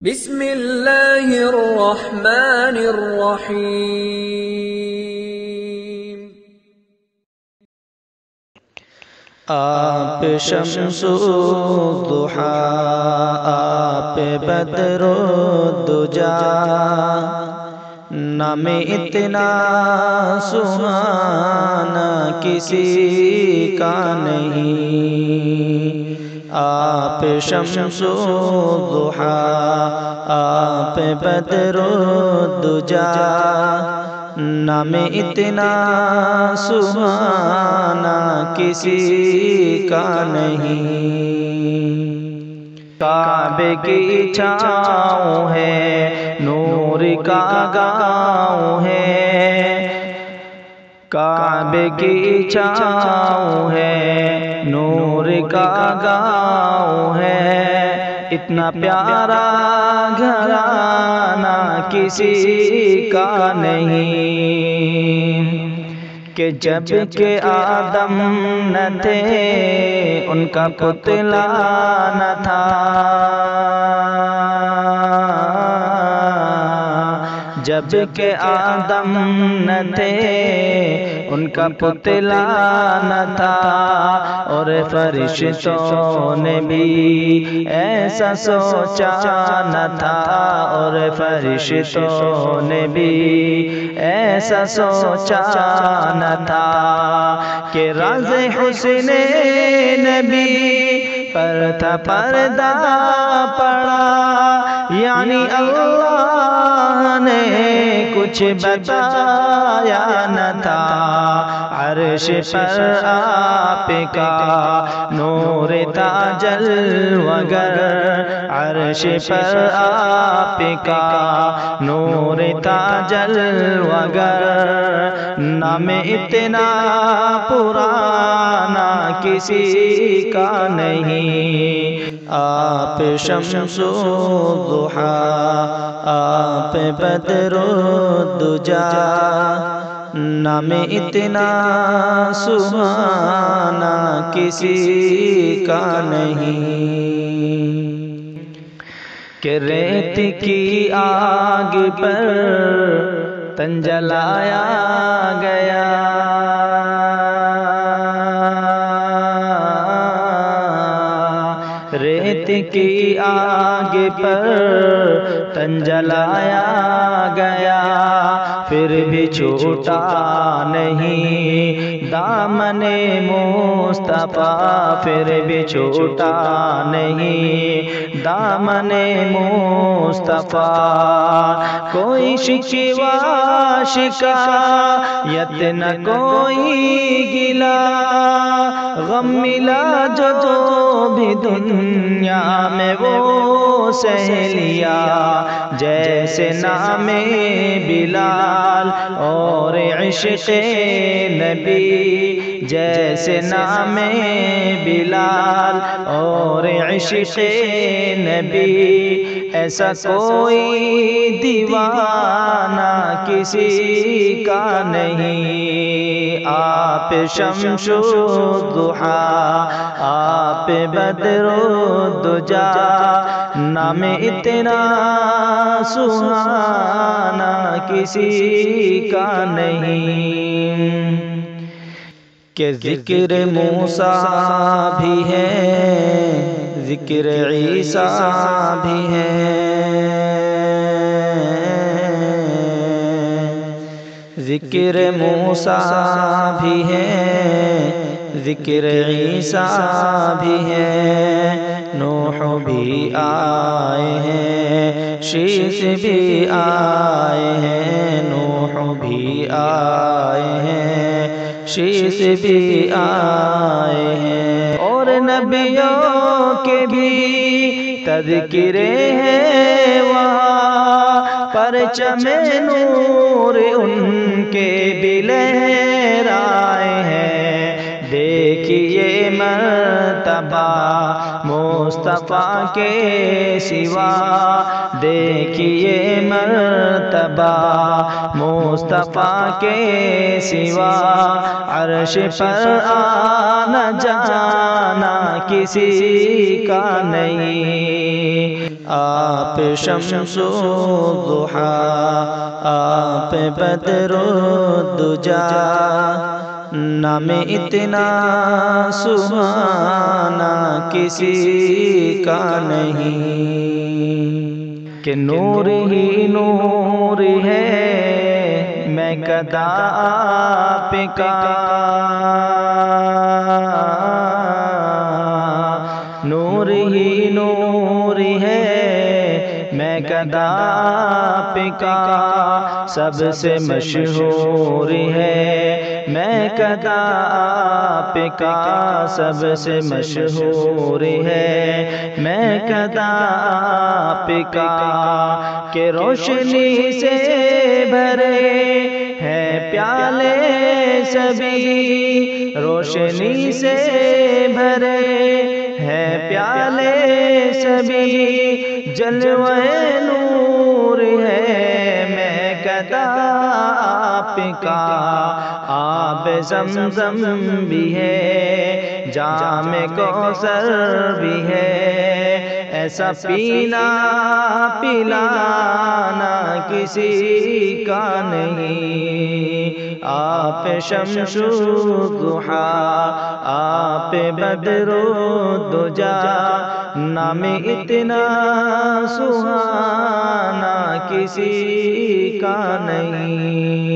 بسم اللہ الرحمن الرحیم۔ آپ شمس الضحیٰ، آپ بدر الدجا، نام اتنا سہانا کسی کا نہیں۔ آپ شمس الضحیٰ، آپ بدر الدجا، نام اتنا سہانا کسی کا نہیں۔ کعبے کی چھاؤں ہے، نور کا گاؤں ہے، کعبے کی چھاؤں ہے، نور کا گاؤں ہے، اتنا پیارا گھرانہ کسی کا نہیں کہ جب کہ آدم نہ تھے ان کا پتلا نہ تھا، جب کہ آدم نہ تھے ان کا پتلا نہ تھا، اور فرشتوں نے بھی ایسا سوچا نہ تھا، اور فرشتوں نے بھی ایسا سوچا نہ تھا کہ راز حسن نبی پر تھا پردہ پڑا، یعنی اللہ نے کچھ بتایا نہ تھا۔ عرش پر آپ کا نور تھا جلوگر، عرش پر آپ کا نور تھا جلوگر، نام اتنا پرانا کسی کا نہیں۔ آپ شمس الضحیٰ، آپ بدر الدجا، نام اتنا سہانا کسی کا نہیں کہ ریت کی آگ پر تن جلایا گیا، ریت کی آگ پر تن جلایا گیا، پھر بھی چھوٹا نہیں دامن مصطفیٰ، پھر بھی چھوٹا نہیں دامن مصطفیٰ، کوئی شکوہ شکایت نہ کوئی گلا، غم ملا جو بھی دنیا میں وہ سہ لیا، جیسے نام بلال اور عشق نبی، جیسے نام بلال اور عشق نبی، ایسا کوئی دیوانہ کسی کا نہیں۔ آپ شمس الضحیٰ، آپ بدر الدجا، نام اتنا سہانا کسی کا نہیں کہ ذکر موسیٰ بھی ہے، ذکر عیسیٰ بھی ہے، ذکر موسیٰ بھی ہے، ذکر عیسیٰ بھی ہے، نوح بھی آئے ہیں، شیث بھی آئے ہیں، نوح بھی آئے ہیں، شیث بھی آئے ہیں، اور نبیوں کے بھی تذکرے ہیں وہاں، پرچم نور ان کے بھی لہرائے ہیں، دیکھیے مرتبہ مصطفیٰ کے سوا، دیکھیے مرتبہ مصطفیٰ کے سوا، عرش پر آنا جانا کسی کا نہیں۔ آپ شمس الضحیٰ، آپ بدر الدجا، نام اتنا سبحانہ کسی کا نہیں کہ نور ہی نور ہے میں گدا آپ کا، نور ہی نور ہے میں گدا آپ کا، سب سے مشہور ہے میں گدا آپ کا، سب سے مشہور ہے میں گدا آپ کا، کہ روشنی سے بھرے ہیں پیالے سبھی، روشنی سے بھرے ہیں پیالے سبھی، جلوہ نور ہے میں گدا آپ کا، آب زمزم بھی ہے جام کوثر بھی ہے، ایسا پینا پلانا کسی کا نہیں، آپ شمس الضحیٰ، آپ بدر الدجا، نام اتنا سہانا کسی کا نہیں۔